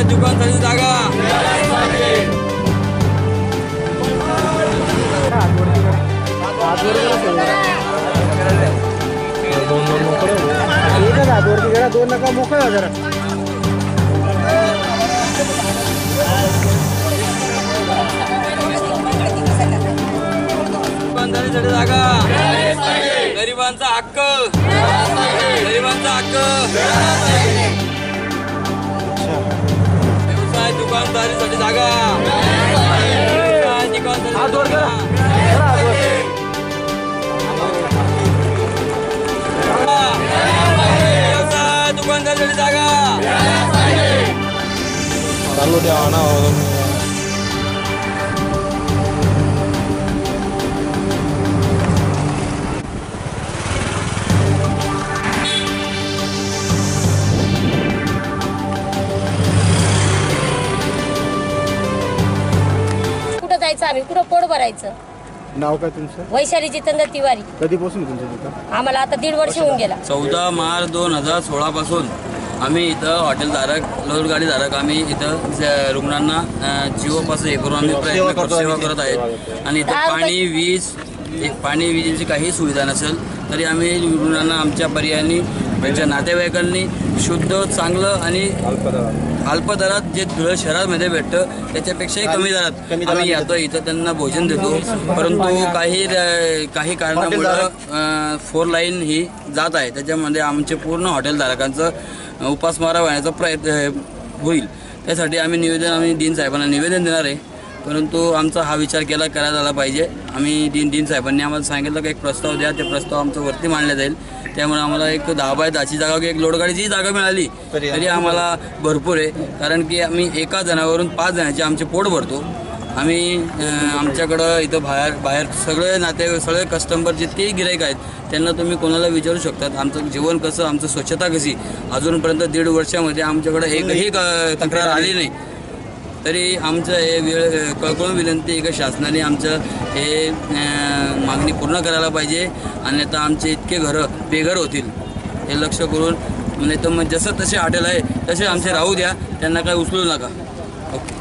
दुकान झाली जागा दोन नका मोकळा जरा दुकान झाली जागा गरिबांचा हक्क दुकानदारीसाठी जागा दुकानदारीसाठी जागा चालू द्यावा ना आम्ही कुठं पोट भरायचं. नाव काय तुमचं? वैशाली जितेंद्र तिवारी. कधीपासून तुमचं तिथं? आम्हाला आता 1.5 वर्ष होऊन गेला. 14 मार्च 2016 पासून आम्ही इथं हॉटेलधारक लोहरगाडीधारक आम्ही इथं रुग्णांना जीवापासून हे करून आम्ही सेवा करत आहेत. आणि इथं पाणी विजेची काही सुविधा नसेल तरी आम्ही रुग्णांना आमच्या पर्यायाने त्यांच्या नातेवाईकांनी शुद्ध चांगलं आणि अल्प दरात जे धुळे शहरामध्ये भेटतं त्याच्यापेक्षाही कमी दरात आम्ही येतो इथं त्यांना भोजन देतो. परंतु काही कारणामुळं 4 लाईन ही जात आहे त्याच्यामध्ये आमचे पूर्ण हॉटेलधारकांचं उपासमार होण्याचा प्रयत्न होईल. त्यासाठी आम्ही डीन साहेबांना निवेदन देणार आहे. परंतु आमचा हा विचार करायला झाला पाहिजे. आम्ही डीन साहेबांनी आम्हाला सांगितलं की एक प्रस्ताव द्या, ते प्रस्ताव आमचं वरती मांडला जाईल. त्यामुळे आम्हाला एक 10 बाय 10ची जागा की एक लोडगाडीची जागा मिळाली तरी आम्हाला भरपूर आहे. कारण की आम्ही एका जणावरून 5 जणांचे आमचे पोट भरतो. आम्ही आमच्याकडं इथं बाहेर सगळे कस्टमर जितकेही गिराईक आहेत त्यांना तुम्ही कोणाला विचारू शकतात आमचं जीवन कसं, आमचं स्वच्छता कशी. अजूनपर्यंत 1.5 वर्षामध्ये आमच्याकडे एकही तक्रार आली नाही. तरी आमचं हे कळकळून विनंती आहे की शासनाने आमचं हे मागणी पूर्ण करायला पाहिजे. अन्यथा आमचे इतके घरं बेघर होतील हे लक्ष करून. म्हणजे तर मग जसं तसे हॉटेल आहे तसे आमचे राहू द्या, त्यांना काय उचलू नका. ओके.